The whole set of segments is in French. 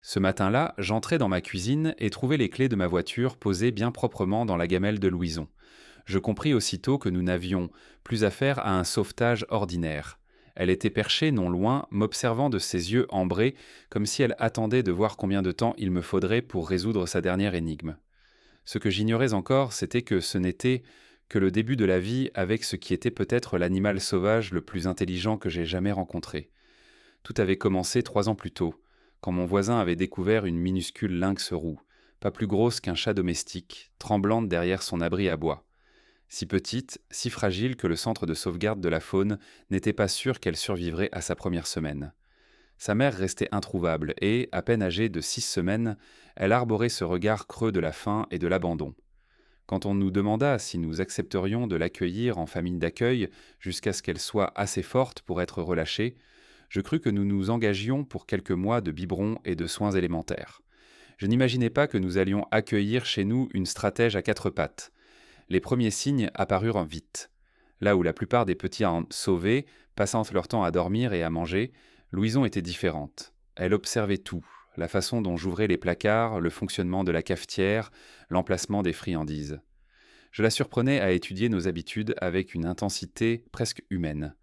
Ce matin-là, j'entrais dans ma cuisine et trouvais les clés de ma voiture posées bien proprement dans la gamelle de Louison. Je compris aussitôt que nous n'avions plus affaire à un sauvetage ordinaire. Elle était perchée non loin, m'observant de ses yeux ambrés, comme si elle attendait de voir combien de temps il me faudrait pour résoudre sa dernière énigme. Ce que j'ignorais encore, c'était que ce n'était que le début de la vie avec ce qui était peut-être l'animal sauvage le plus intelligent que j'ai jamais rencontré. Tout avait commencé 3 ans plus tôt, quand mon voisin avait découvert une minuscule lynx roux, pas plus grosse qu'un chat domestique, tremblante derrière son abri à bois. Si petite, si fragile que le centre de sauvegarde de la faune n'était pas sûr qu'elle survivrait à sa première semaine. Sa mère restait introuvable et, à peine âgée de 6 semaines, elle arborait ce regard creux de la faim et de l'abandon. Quand on nous demanda si nous accepterions de l'accueillir en famille d'accueil jusqu'à ce qu'elle soit assez forte pour être relâchée, je crus que nous nous engagions pour quelques mois de biberons et de soins élémentaires. Je n'imaginais pas que nous allions accueillir chez nous une stratège à 4 pattes. Les premiers signes apparurent vite. Là où la plupart des petits en sauvés, passant leur temps à dormir et à manger, Louison était différente. Elle observait tout, la façon dont j'ouvrais les placards, le fonctionnement de la cafetière, l'emplacement des friandises. Je la surprenais à étudier nos habitudes avec une intensité presque humaine.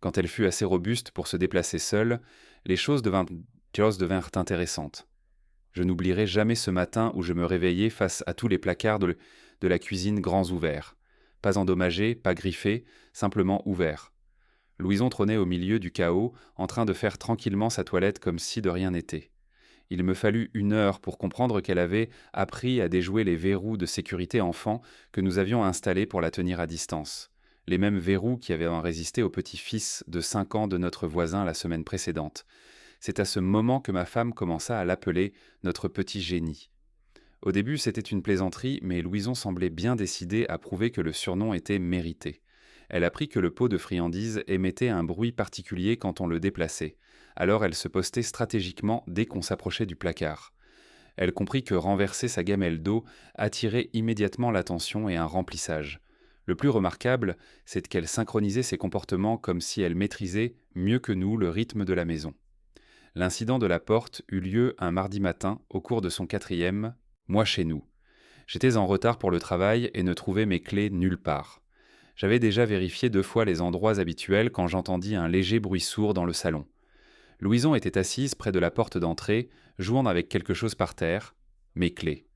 Quand elle fut assez robuste pour se déplacer seule, les choses devinrent intéressantes. Je n'oublierai jamais ce matin où je me réveillai face à tous les placards de la cuisine grands ouverts. Pas endommagés, pas griffés, simplement ouverts. Louison trônait au milieu du chaos, en train de faire tranquillement sa toilette comme si de rien n'était. Il me fallut 1 heure pour comprendre qu'elle avait appris à déjouer les verrous de sécurité enfant que nous avions installés pour la tenir à distance. Les mêmes verrous qui avaient résisté au petit-fils de 5 ans de notre voisin la semaine précédente. C'est à ce moment que ma femme commença à l'appeler notre petit génie. Au début, c'était une plaisanterie, mais Louison semblait bien décidée à prouver que le surnom était mérité. Elle apprit que le pot de friandises émettait un bruit particulier quand on le déplaçait. Alors elle se postait stratégiquement dès qu'on s'approchait du placard. Elle comprit que renverser sa gamelle d'eau attirait immédiatement l'attention et un remplissage. Le plus remarquable, c'est qu'elle synchronisait ses comportements comme si elle maîtrisait, mieux que nous, le rythme de la maison. L'incident de la porte eut lieu un mardi matin, au cours de son 4e mois chez nous. J'étais en retard pour le travail et ne trouvais mes clés nulle part. J'avais déjà vérifié 2 fois les endroits habituels quand j'entendis un léger bruit sourd dans le salon. Louison était assise près de la porte d'entrée, jouant avec quelque chose par terre, mes clés.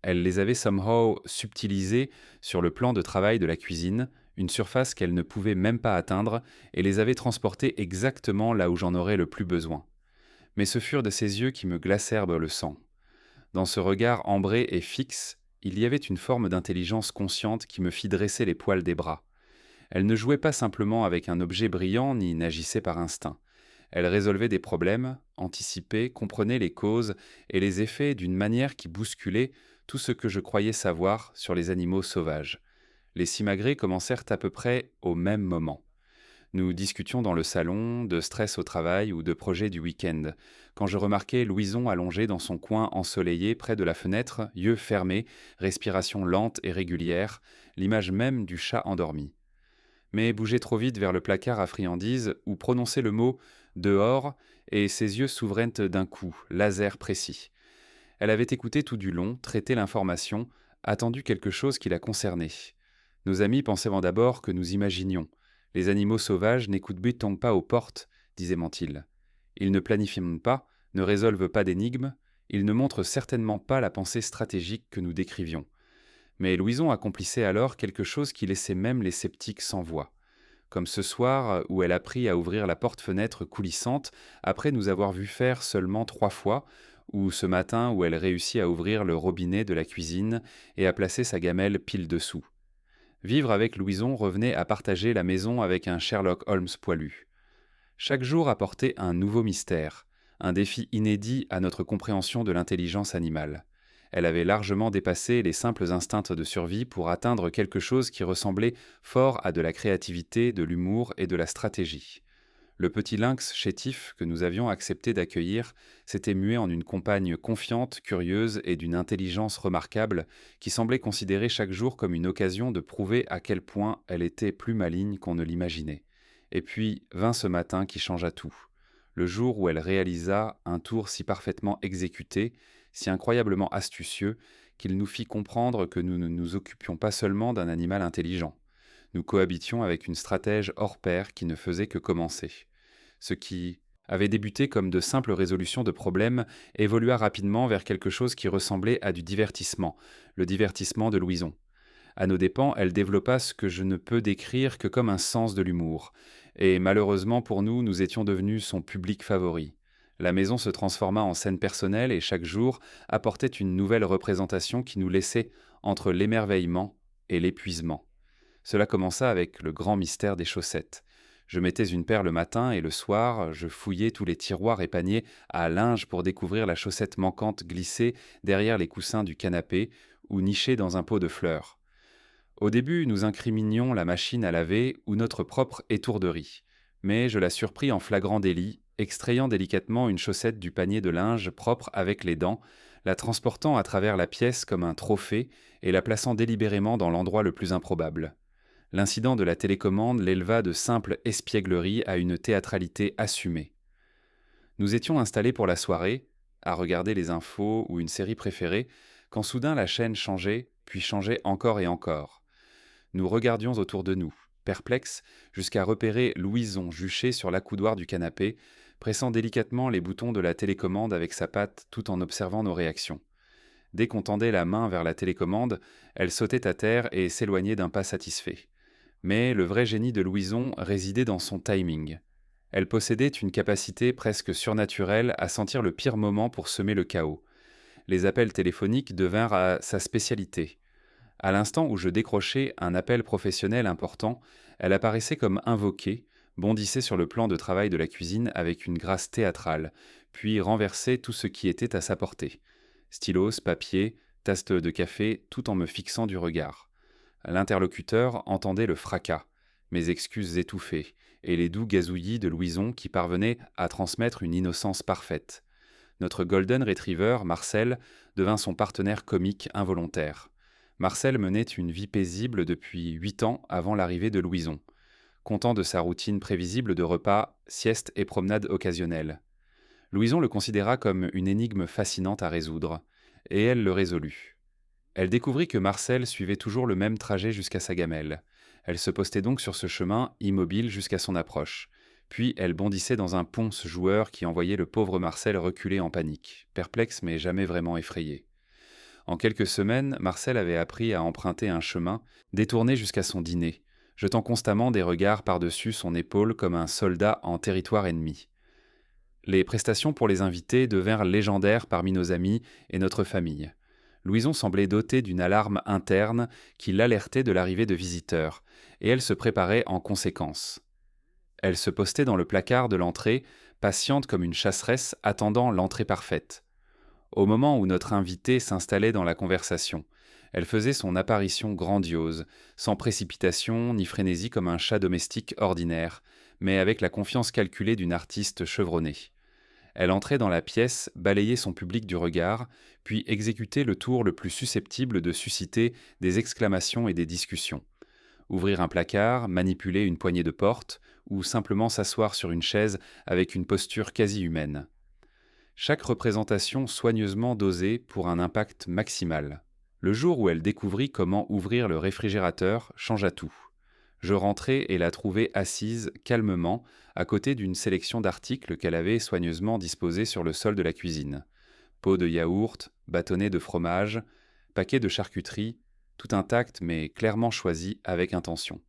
Elle les avait somehow subtilisées sur le plan de travail de la cuisine, une surface qu'elle ne pouvait même pas atteindre, et les avait transportées exactement là où j'en aurais le plus besoin. Mais ce furent de ses yeux qui me glacèrent le sang. Dans ce regard ambré et fixe, il y avait une forme d'intelligence consciente qui me fit dresser les poils des bras. Elle ne jouait pas simplement avec un objet brillant ni n'agissait par instinct. Elle résolvait des problèmes, anticipait, comprenait les causes et les effets d'une manière qui bousculait tout ce que je croyais savoir sur les animaux sauvages. Les simagrées commencèrent à peu près au même moment. Nous discutions dans le salon, de stress au travail ou de projets du week-end, quand je remarquai Louison allongée dans son coin ensoleillé près de la fenêtre, yeux fermés, respiration lente et régulière, l'image même du chat endormi. Mais bougeait trop vite vers le placard à friandises ou prononçait le mot «dehors» et ses yeux s'ouvraient d'un coup, laser précis. Elle avait écouté tout du long, traité l'information, attendu quelque chose qui la concernait. Nos amis pensaient d'abord que nous imaginions. Les animaux sauvages n'écoutent donc pas aux portes, disait Mantil. Ils ne planifient pas, ne résolvent pas d'énigmes, ils ne montrent certainement pas la pensée stratégique que nous décrivions. Mais Louison accomplissait alors quelque chose qui laissait même les sceptiques sans voix. Comme ce soir où elle apprit à ouvrir la porte-fenêtre coulissante après nous avoir vu faire seulement 3 fois, ou ce matin où elle réussit à ouvrir le robinet de la cuisine et à placer sa gamelle pile dessous. Vivre avec Louison revenait à partager la maison avec un Sherlock Holmes poilu. Chaque jour apportait un nouveau mystère, un défi inédit à notre compréhension de l'intelligence animale. Elle avait largement dépassé les simples instincts de survie pour atteindre quelque chose qui ressemblait fort à de la créativité, de l'humour et de la stratégie. Le petit lynx chétif que nous avions accepté d'accueillir s'était mué en une compagne confiante, curieuse et d'une intelligence remarquable qui semblait considérer chaque jour comme une occasion de prouver à quel point elle était plus maligne qu'on ne l'imaginait. Et puis vint ce matin qui changea tout. le jour où elle réalisa un tour si parfaitement exécuté, si incroyablement astucieux, qu'il nous fit comprendre que nous ne nous occupions pas seulement d'un animal intelligent. Nous cohabitions avec une stratège hors pair qui ne faisait que commencer. Ce qui avait débuté comme de simples résolutions de problèmes évolua rapidement vers quelque chose qui ressemblait à du divertissement, le divertissement de Louison. À nos dépens, elle développa ce que je ne peux décrire que comme un sens de l'humour, et malheureusement pour nous, nous étions devenus son public favori. La maison se transforma en scène personnelle et chaque jour apportait une nouvelle représentation qui nous laissait entre l'émerveillement et l'épuisement. Cela commença avec le grand mystère des chaussettes. Je mettais une paire le matin et le soir, je fouillais tous les tiroirs et paniers à linge pour découvrir la chaussette manquante glissée derrière les coussins du canapé ou nichée dans un pot de fleurs. Au début, nous incriminions la machine à laver ou notre propre étourderie, mais je la surpris en flagrant délit, extrayant délicatement une chaussette du panier de linge propre avec les dents, la transportant à travers la pièce comme un trophée et la plaçant délibérément dans l'endroit le plus improbable. L'incident de la télécommande l'éleva de simple espièglerie à une théâtralité assumée. Nous étions installés pour la soirée, à regarder les infos ou une série préférée, quand soudain la chaîne changeait, puis changeait encore et encore. Nous regardions autour de nous, perplexes, jusqu'à repérer Louison juchée sur l'accoudoir du canapé, pressant délicatement les boutons de la télécommande avec sa patte tout en observant nos réactions. Dès qu'on tendait la main vers la télécommande, elle sautait à terre et s'éloignait d'un pas satisfait. Mais le vrai génie de Louison résidait dans son timing. Elle possédait une capacité presque surnaturelle à sentir le pire moment pour semer le chaos. Les appels téléphoniques devinrent sa spécialité. À l'instant où je décrochais un appel professionnel important, elle apparaissait comme invoquée, bondissait sur le plan de travail de la cuisine avec une grâce théâtrale, puis renversait tout ce qui était à sa portée. Stylos, papier, tasse de café, tout en me fixant du regard. L'interlocuteur entendait le fracas, mes excuses étouffées, et les doux gazouillis de Louison qui parvenaient à transmettre une innocence parfaite. Notre golden retriever, Marcel, devint son partenaire comique involontaire. Marcel menait une vie paisible depuis 8 ans avant l'arrivée de Louison, content de sa routine prévisible de repas, siestes et promenades occasionnelles. Louison le considéra comme une énigme fascinante à résoudre, et elle le résolut. Elle découvrit que Marcel suivait toujours le même trajet jusqu'à sa gamelle. Elle se postait donc sur ce chemin, immobile jusqu'à son approche. Puis elle bondissait dans un ponce joueur qui envoyait le pauvre Marcel reculer en panique, perplexe mais jamais vraiment effrayé. En quelques semaines, Marcel avait appris à emprunter un chemin, détourné jusqu'à son dîner, jetant constamment des regards par-dessus son épaule comme un soldat en territoire ennemi. Les prestations pour les invités devinrent légendaires parmi nos amis et notre famille. Louison semblait dotée d'une alarme interne qui l'alertait de l'arrivée de visiteurs, et elle se préparait en conséquence. Elle se postait dans le placard de l'entrée, patiente comme une chasseresse attendant l'entrée parfaite. Au moment où notre invitée s'installait dans la conversation, elle faisait son apparition grandiose, sans précipitation ni frénésie comme un chat domestique ordinaire, mais avec la confiance calculée d'une artiste chevronnée. Elle entrait dans la pièce, balayait son public du regard, puis exécutait le tour le plus susceptible de susciter des exclamations et des discussions. Ouvrir un placard, manipuler une poignée de porte, ou simplement s'asseoir sur une chaise avec une posture quasi humaine. Chaque représentation soigneusement dosée pour un impact maximal. Le jour où elle découvrit comment ouvrir le réfrigérateur changea tout. Je rentrai et la trouvai assise calmement à côté d'une sélection d'articles qu'elle avait soigneusement disposés sur le sol de la cuisine. Pots de yaourt, bâtonnets de fromage, paquets de charcuterie, tout intact mais clairement choisi avec intention.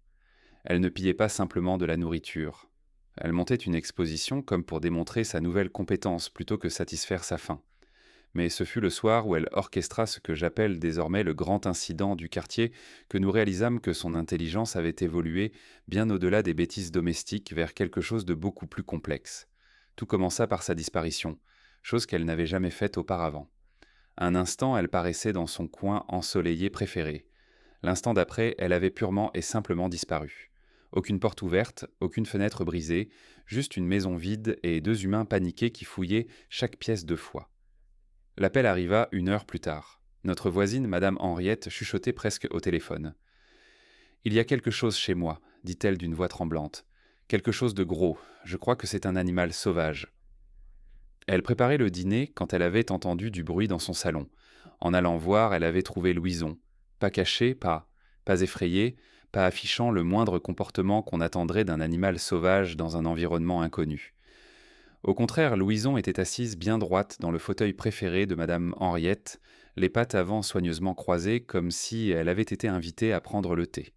Elle ne pillait pas simplement de la nourriture. Elle montait une exposition comme pour démontrer sa nouvelle compétence plutôt que satisfaire sa faim. Mais ce fut le soir où elle orchestra ce que j'appelle désormais le grand incident du quartier que nous réalisâmes que son intelligence avait évolué bien au-delà des bêtises domestiques vers quelque chose de beaucoup plus complexe. Tout commença par sa disparition, chose qu'elle n'avait jamais faite auparavant. Un instant, elle paraissait dans son coin ensoleillé préféré. L'instant d'après, elle avait purement et simplement disparu. Aucune porte ouverte, aucune fenêtre brisée, juste une maison vide et 2 humains paniqués qui fouillaient chaque pièce 2 fois. L'appel arriva 1 heure plus tard. Notre voisine, Madame Henriette, chuchotait presque au téléphone. « Il y a quelque chose chez moi, dit-elle d'une voix tremblante. Quelque chose de gros. Je crois que c'est un animal sauvage. Elle préparait le dîner quand elle avait entendu du bruit dans son salon. En allant voir, elle avait trouvé Louison. Pas caché, pas effrayé, pas affichant le moindre comportement qu'on attendrait d'un animal sauvage dans un environnement inconnu. Au contraire, Louison était assise bien droite dans le fauteuil préféré de Madame Henriette, les pattes avant soigneusement croisées comme si elle avait été invitée à prendre le thé.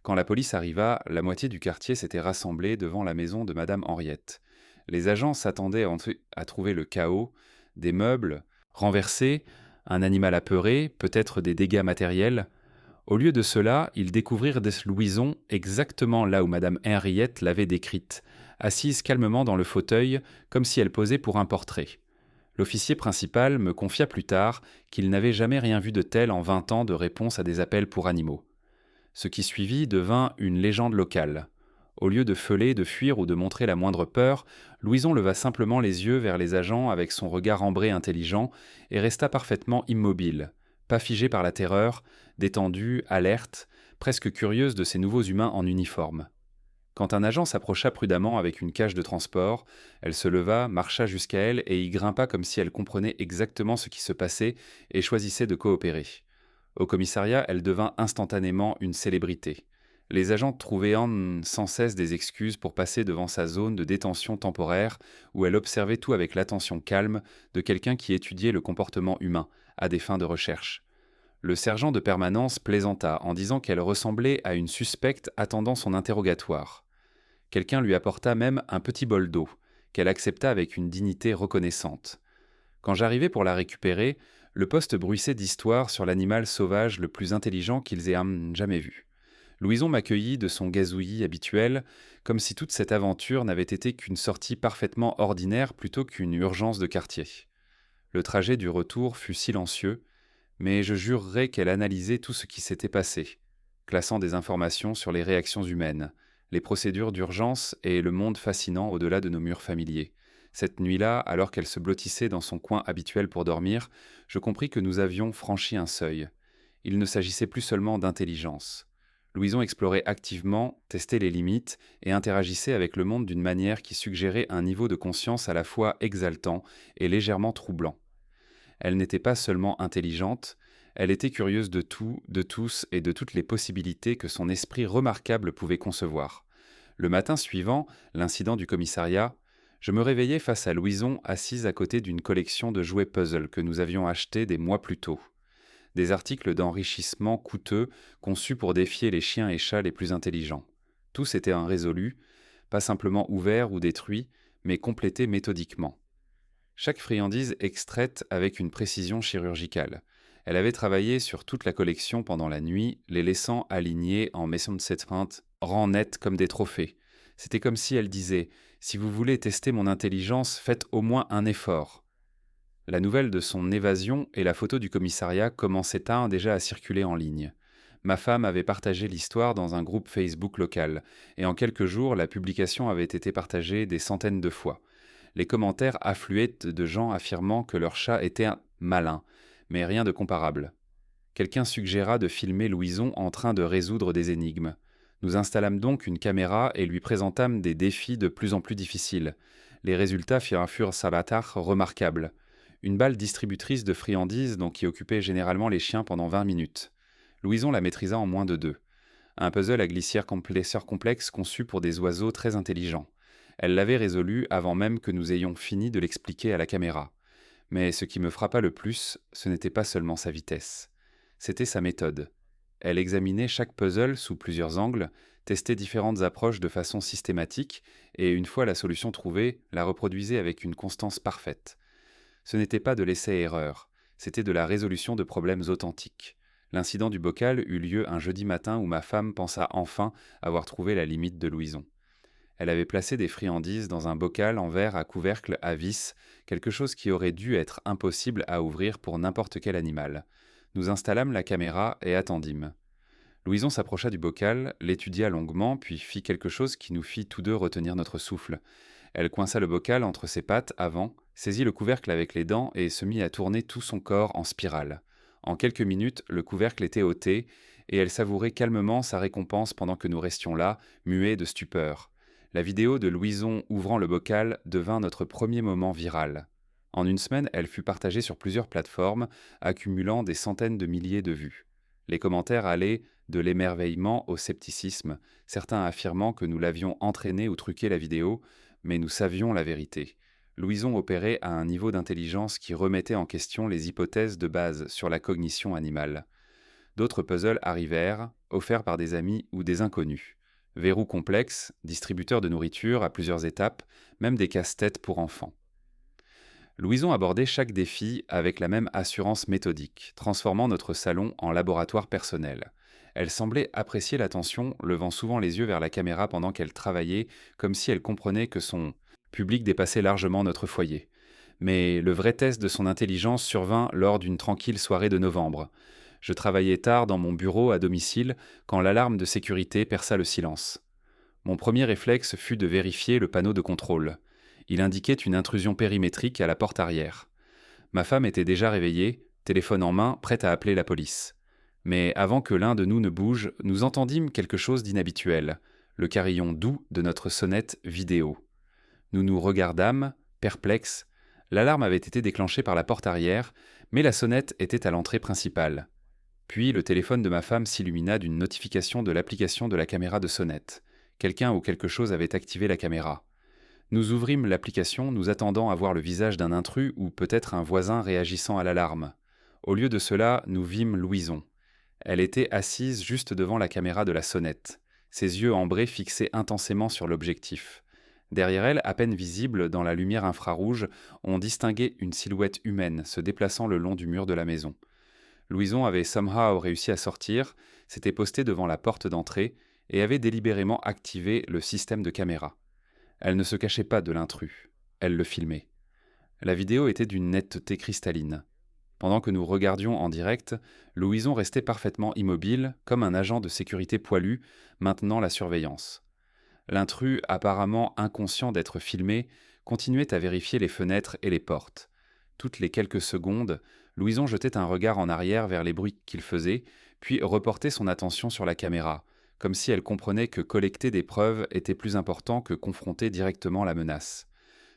Quand la police arriva, la moitié du quartier s'était rassemblée devant la maison de Madame Henriette. Les agents s'attendaient à trouver le chaos, des meubles renversés, un animal apeuré, peut-être des dégâts matériels. Au lieu de cela, ils découvrirent des Louison exactement là où Madame Henriette l'avait décrite, assise calmement dans le fauteuil, comme si elle posait pour un portrait. L'officier principal me confia plus tard qu'il n'avait jamais rien vu de tel en 20 ans de réponse à des appels pour animaux. Ce qui suivit devint une légende locale. Au lieu de feuler, de fuir ou de montrer la moindre peur, Louison leva simplement les yeux vers les agents avec son regard ambré intelligent et resta parfaitement immobile, pas figée par la terreur, détendue, alerte, presque curieuse de ces nouveaux humains en uniforme. Quand un agent s'approcha prudemment avec une cage de transport, elle se leva, marcha jusqu'à elle et y grimpa comme si elle comprenait exactement ce qui se passait et choisissait de coopérer. Au commissariat, elle devint instantanément une célébrité. Les agents trouvaient sans cesse des excuses pour passer devant sa zone de détention temporaire où elle observait tout avec l'attention calme de quelqu'un qui étudiait le comportement humain à des fins de recherche. Le sergent de permanence plaisanta en disant qu'elle ressemblait à une suspecte attendant son interrogatoire. Quelqu'un lui apporta même un petit bol d'eau, qu'elle accepta avec une dignité reconnaissante. Quand j'arrivai pour la récupérer, le poste bruissait d'histoires sur l'animal sauvage le plus intelligent qu'ils aient jamais vu. Louison m'accueillit de son gazouillis habituel, comme si toute cette aventure n'avait été qu'une sortie parfaitement ordinaire plutôt qu'une urgence de quartier. Le trajet du retour fut silencieux, mais je jurerais qu'elle analysait tout ce qui s'était passé, classant des informations sur les réactions humaines, les procédures d'urgence et le monde fascinant au-delà de nos murs familiers. Cette nuit-là, alors qu'elle se blottissait dans son coin habituel pour dormir, je compris que nous avions franchi un seuil. Il ne s'agissait plus seulement d'intelligence. Louison explorait activement, testait les limites et interagissait avec le monde d'une manière qui suggérait un niveau de conscience à la fois exaltant et légèrement troublant. Elle n'était pas seulement intelligente, elle était curieuse de tout, de tous et de toutes les possibilités que son esprit remarquable pouvait concevoir. Le matin suivant, l'incident du commissariat, je me réveillai face à Louison assise à côté d'une collection de jouets puzzle que nous avions achetés des mois plus tôt. Des articles d'enrichissement coûteux conçus pour défier les chiens et chats les plus intelligents. Tous étaient résolus, pas simplement ouverts ou détruits, mais complétés méthodiquement. Chaque friandise extraite avec une précision chirurgicale. Elle avait travaillé sur toute la collection pendant la nuit, les laissant alignés en maison de cette feinte, rangs nets comme des trophées. C'était comme si elle disait « Si vous voulez tester mon intelligence, faites au moins un effort ». La nouvelle de son évasion et la photo du commissariat commençaient déjà à circuler en ligne. Ma femme avait partagé l'histoire dans un groupe Facebook local, et en quelques jours, la publication avait été partagée des centaines de fois. Les commentaires affluaient de gens affirmant que leur chat était malin, mais rien de comparable. Quelqu'un suggéra de filmer Louison en train de résoudre des énigmes. Nous installâmes donc une caméra et lui présentâmes des défis de plus en plus difficiles. Les résultats furent sabatar remarquables. Une balle distributrice de friandises dont qui occupait généralement les chiens pendant 20 minutes. Louison la maîtrisa en moins de 2. Un puzzle à glissière compresseur complexe conçu pour des oiseaux très intelligents. Elle l'avait résolu avant même que nous ayons fini de l'expliquer à la caméra. Mais ce qui me frappa le plus, ce n'était pas seulement sa vitesse. C'était sa méthode. Elle examinait chaque puzzle sous plusieurs angles, testait différentes approches de façon systématique, et une fois la solution trouvée, la reproduisait avec une constance parfaite. Ce n'était pas de l'essai-erreur, c'était de la résolution de problèmes authentiques. L'incident du bocal eut lieu un jeudi matin où ma femme pensa enfin avoir trouvé la limite de Louison. Elle avait placé des friandises dans un bocal en verre à couvercle à vis, quelque chose qui aurait dû être impossible à ouvrir pour n'importe quel animal. Nous installâmes la caméra et attendîmes. Louison s'approcha du bocal, l'étudia longuement, puis fit quelque chose qui nous fit tous deux retenir notre souffle. Elle coinça le bocal entre ses pattes avant, saisit le couvercle avec les dents et se mit à tourner tout son corps en spirale. En quelques minutes, le couvercle était ôté, et elle savourait calmement sa récompense pendant que nous restions là, muets de stupeur. La vidéo de Louison ouvrant le bocal devint notre premier moment viral. En une semaine, elle fut partagée sur plusieurs plateformes, accumulant des centaines de milliers de vues. Les commentaires allaient de l'émerveillement au scepticisme, certains affirmant que nous l'avions entraîné ou truqué la vidéo, mais nous savions la vérité. Louison opérait à un niveau d'intelligence qui remettait en question les hypothèses de base sur la cognition animale. D'autres puzzles arrivèrent, offerts par des amis ou des inconnus. Verrous complexes, distributeurs de nourriture à plusieurs étapes, même des casse-têtes pour enfants. Louison abordait chaque défi avec la même assurance méthodique, transformant notre salon en laboratoire personnel. Elle semblait apprécier l'attention, levant souvent les yeux vers la caméra pendant qu'elle travaillait, comme si elle comprenait que son public dépassait largement notre foyer. Mais le vrai test de son intelligence survint lors d'une tranquille soirée de novembre. Je travaillais tard dans mon bureau à domicile quand l'alarme de sécurité perça le silence. Mon premier réflexe fut de vérifier le panneau de contrôle. Il indiquait une intrusion périmétrique à la porte arrière. Ma femme était déjà réveillée, téléphone en main, prête à appeler la police. Mais avant que l'un de nous ne bouge, nous entendîmes quelque chose d'inhabituel, le carillon doux de notre sonnette vidéo. Nous nous regardâmes, perplexes. L'alarme avait été déclenchée par la porte arrière, mais la sonnette était à l'entrée principale. Puis le téléphone de ma femme s'illumina d'une notification de l'application de la caméra de sonnette. Quelqu'un ou quelque chose avait activé la caméra. Nous ouvrîmes l'application, nous attendant à voir le visage d'un intrus ou peut-être un voisin réagissant à l'alarme. Au lieu de cela, nous vîmes Louison. Elle était assise juste devant la caméra de la sonnette, ses yeux ambrés fixés intensément sur l'objectif. Derrière elle, à peine visible dans la lumière infrarouge, on distinguait une silhouette humaine se déplaçant le long du mur de la maison. Louison avait somehow réussi à sortir, s'était postée devant la porte d'entrée et avait délibérément activé le système de caméra. Elle ne se cachait pas de l'intrus, elle le filmait. La vidéo était d'une netteté cristalline. Pendant que nous regardions en direct, Louison restait parfaitement immobile, comme un agent de sécurité poilu, maintenant la surveillance. L'intrus, apparemment inconscient d'être filmé, continuait à vérifier les fenêtres et les portes. Toutes les quelques secondes, Louison jetait un regard en arrière vers les bruits qu'il faisait, puis reportait son attention sur la caméra, comme si elle comprenait que collecter des preuves était plus important que confronter directement la menace.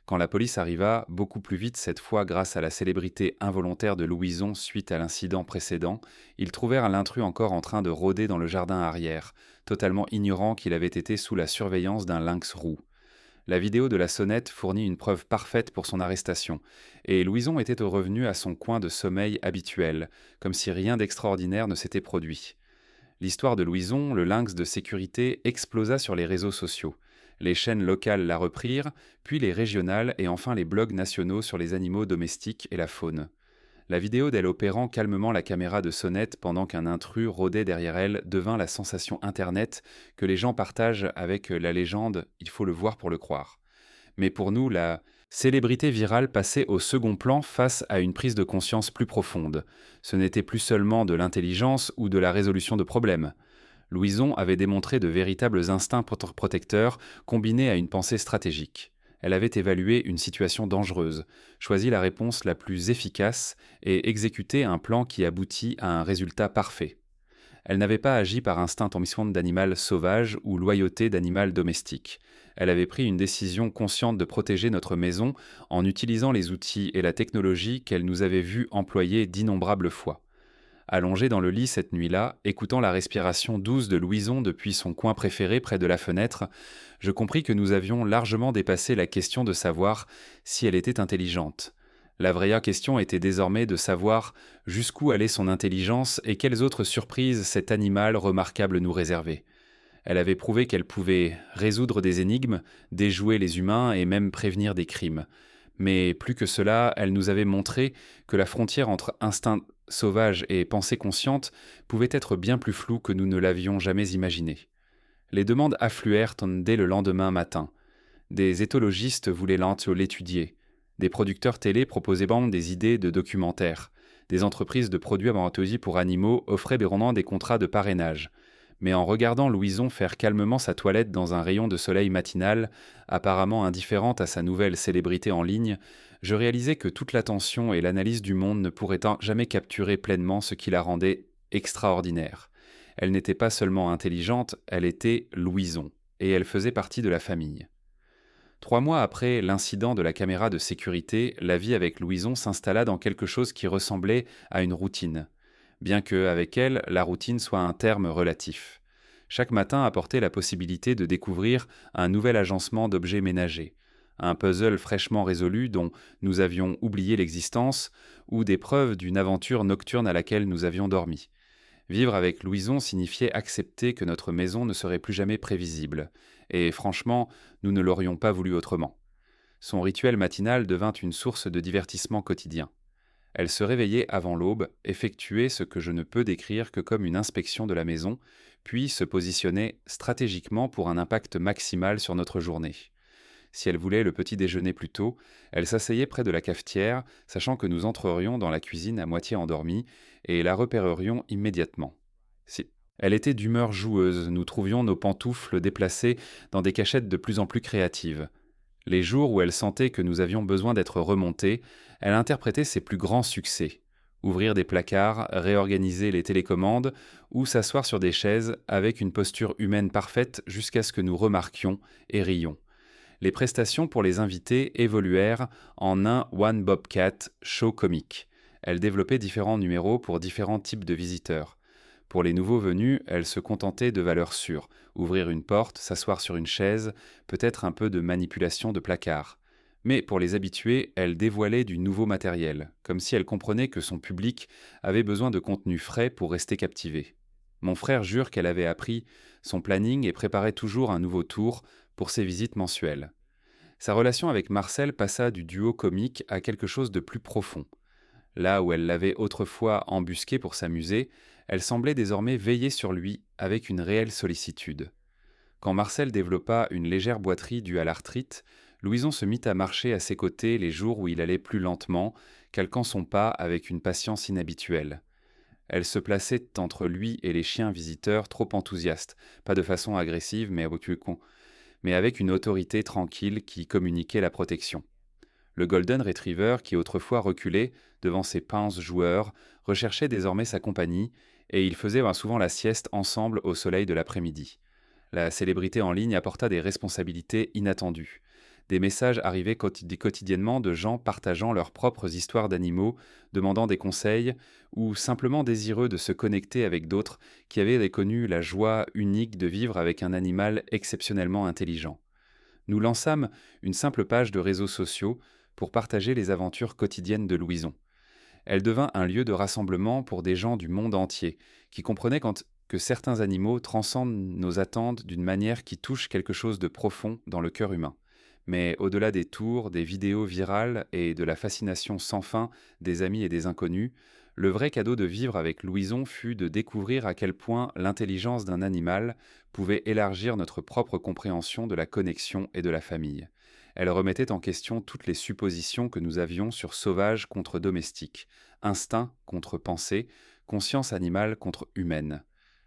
Quand la police arriva, beaucoup plus vite cette fois grâce à la célébrité involontaire de Louison suite à l'incident précédent, ils trouvèrent l'intrus encore en train de rôder dans le jardin arrière, totalement ignorant qu'il avait été sous la surveillance d'un lynx roux. La vidéo de la sonnette fournit une preuve parfaite pour son arrestation, et Louison était revenu à son coin de sommeil habituel, comme si rien d'extraordinaire ne s'était produit. L'histoire de Louison, le lynx de sécurité, explosa sur les réseaux sociaux. Les chaînes locales la reprirent, puis les régionales et enfin les blogs nationaux sur les animaux domestiques et la faune. La vidéo d'elle opérant calmement la caméra de sonnette pendant qu'un intrus rôdait derrière elle devint la sensation internet que les gens partagent avec la légende « il faut le voir pour le croire ». Mais pour nous, la célébrité virale passait au second plan face à une prise de conscience plus profonde. Ce n'était plus seulement de l'intelligence ou de la résolution de problèmes. Louison avait démontré de véritables instincts protecteurs combinés à une pensée stratégique. Elle avait évalué une situation dangereuse, choisi la réponse la plus efficace et exécuté un plan qui aboutit à un résultat parfait. Elle n'avait pas agi par instinct ambition d'animal sauvage ou loyauté d'animal domestique. Elle avait pris une décision consciente de protéger notre maison en utilisant les outils et la technologie qu'elle nous avait vus employer d'innombrables fois. Allongé dans le lit cette nuit-là, écoutant la respiration douce de Louison depuis son coin préféré près de la fenêtre, je compris que nous avions largement dépassé la question de savoir si elle était intelligente. La vraie question était désormais de savoir jusqu'où allait son intelligence et quelles autres surprises cet animal remarquable nous réservait. Elle avait prouvé qu'elle pouvait résoudre des énigmes, déjouer les humains et même prévenir des crimes. Mais plus que cela, elle nous avait montré que la frontière entre instinct sauvage et pensée consciente pouvait être bien plus floue que nous ne l'avions jamais imaginé. Les demandes affluèrent dès le lendemain matin. Des éthologistes voulaient l'étudier. Des producteurs télé proposaient des idées de documentaires. Des entreprises de produits amateurs pour animaux offraient des contrats de parrainage. Mais en regardant Louison faire calmement sa toilette dans un rayon de soleil matinal, apparemment indifférente à sa nouvelle célébrité en ligne, je réalisais que toute l'attention et l'analyse du monde ne pourraient jamais capturer pleinement ce qui la rendait extraordinaire. Elle n'était pas seulement intelligente, elle était Louison, et elle faisait partie de la famille. 3 mois après l'incident de la caméra de sécurité, la vie avec Louison s'installa dans quelque chose qui ressemblait à une routine, bien que, avec elle, la routine soit un terme relatif. Chaque matin apportait la possibilité de découvrir un nouvel agencement d'objets ménagers, un puzzle fraîchement résolu dont nous avions oublié l'existence, ou des preuves d'une aventure nocturne à laquelle nous avions dormi. Vivre avec Louison signifiait accepter que notre maison ne serait plus jamais prévisible, et franchement, nous ne l'aurions pas voulu autrement. Son rituel matinal devint une source de divertissement quotidien. Elle se réveillait avant l'aube, effectuait ce que je ne peux décrire que comme une inspection de la maison, puis se positionnait stratégiquement pour un impact maximal sur notre journée. Si elle voulait le petit déjeuner plus tôt, elle s'asseyait près de la cafetière, sachant que nous entrerions dans la cuisine à moitié endormis, et la repérerions immédiatement. Si elle était d'humeur joueuse, nous trouvions nos pantoufles déplacées dans des cachettes de plus en plus créatives. Les jours où elle sentait que nous avions besoin d'être remontés, elle interprétait ses plus grands succès. Ouvrir des placards, réorganiser les télécommandes ou s'asseoir sur des chaises avec une posture humaine parfaite jusqu'à ce que nous remarquions et rions. Les prestations pour les invités évoluèrent en un One Bobcat show comique. Elle développait différents numéros pour différents types de visiteurs. Pour les nouveaux venus, elle se contentait de valeurs sûres. Ouvrir une porte, s'asseoir sur une chaise, peut-être un peu de manipulation de placard. Mais pour les habitués, elle dévoilait du nouveau matériel, comme si elle comprenait que son public avait besoin de contenu frais pour rester captivé. Mon frère jure qu'elle avait appris son planning et préparait toujours un nouveau tour pour ses visites mensuelles. Sa relation avec Marcel passa du duo comique à quelque chose de plus profond. Là où elle l'avait autrefois embusqué pour s'amuser, elle semblait désormais veiller sur lui avec une réelle sollicitude. Quand Marcel développa une légère boiterie due à l'arthrite, Louison se mit à marcher à ses côtés les jours où il allait plus lentement, calquant son pas avec une patience inhabituelle. Elle se plaçait entre lui et les chiens visiteurs trop enthousiastes, pas de façon agressive mais avec une autorité tranquille qui communiquait la protection. Le Golden Retriever, qui autrefois reculait devant ses pinces joueurs, recherchait désormais sa compagnie, et ils faisaient souvent la sieste ensemble au soleil de l'après-midi. La célébrité en ligne apporta des responsabilités inattendues. Des messages arrivaient quotidiennement de gens partageant leurs propres histoires d'animaux, demandant des conseils, ou simplement désireux de se connecter avec d'autres qui avaient connu la joie unique de vivre avec un animal exceptionnellement intelligent. Nous lançâmes une simple page de réseaux sociaux pour partager les aventures quotidiennes de Louison. Elle devint un lieu de rassemblement pour des gens du monde entier, qui comprenaient que certains animaux transcendent nos attentes d'une manière qui touche quelque chose de profond dans le cœur humain. Mais au-delà des tours, des vidéos virales et de la fascination sans fin des amis et des inconnus, le vrai cadeau de vivre avec Louison fut de découvrir à quel point l'intelligence d'un animal pouvait élargir notre propre compréhension de la connexion et de la famille. Elle remettait en question toutes les suppositions que nous avions sur sauvage contre domestique, instinct contre pensée, conscience animale contre humaine.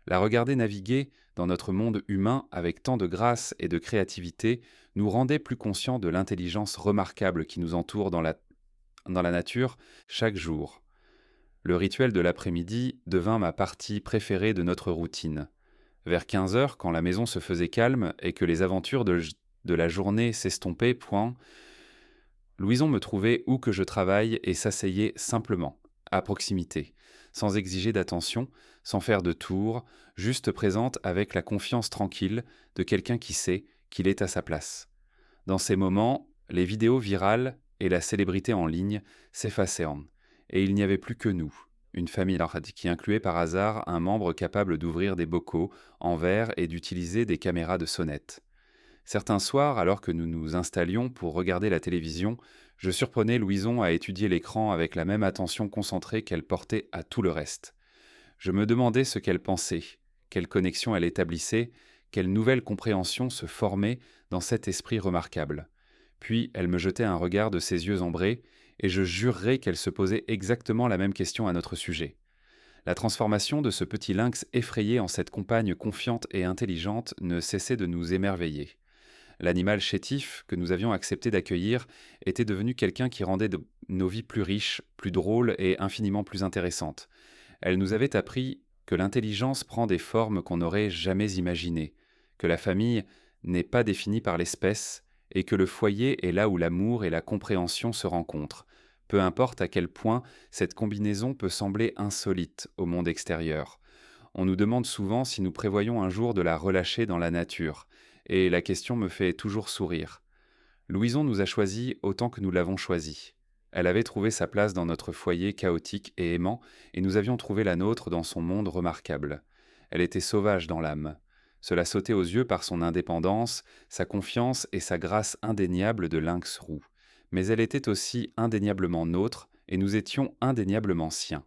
La regarder naviguer dans notre monde humain avec tant de grâce et de créativité nous rendait plus conscients de l'intelligence remarquable qui nous entoure dans la nature chaque jour. Le rituel de l'après-midi devint ma partie préférée de notre routine. Vers 15 heures, quand la maison se faisait calme et que les aventures de la journée s'estompaient, Louison me trouvait où que je travaille et s'asseyait simplement, à proximité, sans exiger d'attention, sans faire de tour, juste présente avec la confiance tranquille de quelqu'un qui sait qu'il est à sa place. Dans ces moments, les vidéos virales et la célébrité en ligne s'effaçaient, et il n'y avait plus que nous, une famille qui incluait par hasard un membre capable d'ouvrir des bocaux en verre et d'utiliser des caméras de sonnette. Certains soirs, alors que nous nous installions pour regarder la télévision, je surprenais Louison à étudier l'écran avec la même attention concentrée qu'elle portait à tout le reste. Je me demandais ce qu'elle pensait, quelle connexion elle établissait, quelle nouvelle compréhension se formait dans cet esprit remarquable. Puis elle me jetait un regard de ses yeux ambrés, et je jurerais qu'elle se posait exactement la même question à notre sujet. La transformation de ce petit lynx effrayé en cette compagne confiante et intelligente ne cessait de nous émerveiller. L'animal chétif que nous avions accepté d'accueillir était devenu quelqu'un qui rendait nos vies plus riches, plus drôles et infiniment plus intéressantes. Elle nous avait appris que l'intelligence prend des formes qu'on n'aurait jamais imaginées, que la famille n'est pas définie par l'espèce, et que le foyer est là où l'amour et la compréhension se rencontrent, peu importe à quel point cette combinaison peut sembler insolite au monde extérieur. On nous demande souvent si nous prévoyons un jour de la relâcher dans la nature, et la question me fait toujours sourire. Louison nous a choisis autant que nous l'avons choisie. Elle avait trouvé sa place dans notre foyer chaotique et aimant, et nous avions trouvé la nôtre dans son monde remarquable. Elle était sauvage dans l'âme. Cela sautait aux yeux par son indépendance, sa confiance et sa grâce indéniable de lynx roux. Mais elle était aussi indéniablement nôtre, et nous étions indéniablement siens.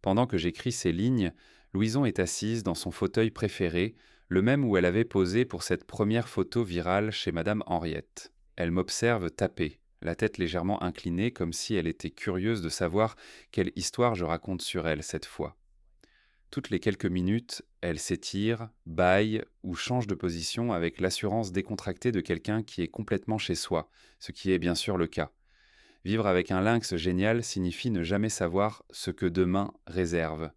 Pendant que j'écris ces lignes, Louison est assise dans son fauteuil préféré, le même où elle avait posé pour cette première photo virale chez Madame Henriette. Elle m'observe taper, la tête légèrement inclinée comme si elle était curieuse de savoir quelle histoire je raconte sur elle cette fois. Toutes les quelques minutes, elle s'étire, bâille ou change de position avec l'assurance décontractée de quelqu'un qui est complètement chez soi, ce qui est bien sûr le cas. Vivre avec un lynx génial signifie ne jamais savoir ce que demain réserve.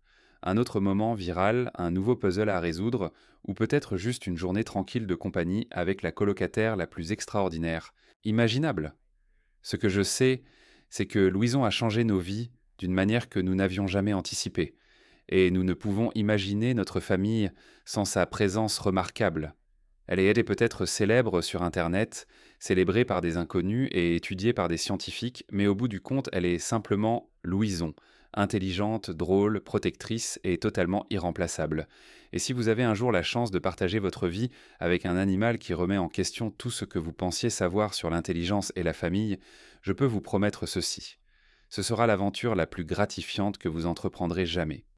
Un autre moment viral, un nouveau puzzle à résoudre, ou peut-être juste une journée tranquille de compagnie avec la colocataire la plus extraordinaire. Imaginable. Ce que je sais, c'est que Louison a changé nos vies d'une manière que nous n'avions jamais anticipée, et nous ne pouvons imaginer notre famille sans sa présence remarquable. Elle est peut-être célèbre sur Internet, célébrée par des inconnus et étudiée par des scientifiques, mais au bout du compte, elle est simplement Louison, intelligente, drôle, protectrice et totalement irremplaçable. Et si vous avez un jour la chance de partager votre vie avec un animal qui remet en question tout ce que vous pensiez savoir sur l'intelligence et la famille, je peux vous promettre ceci. Ce sera l'aventure la plus gratifiante que vous entreprendrez jamais.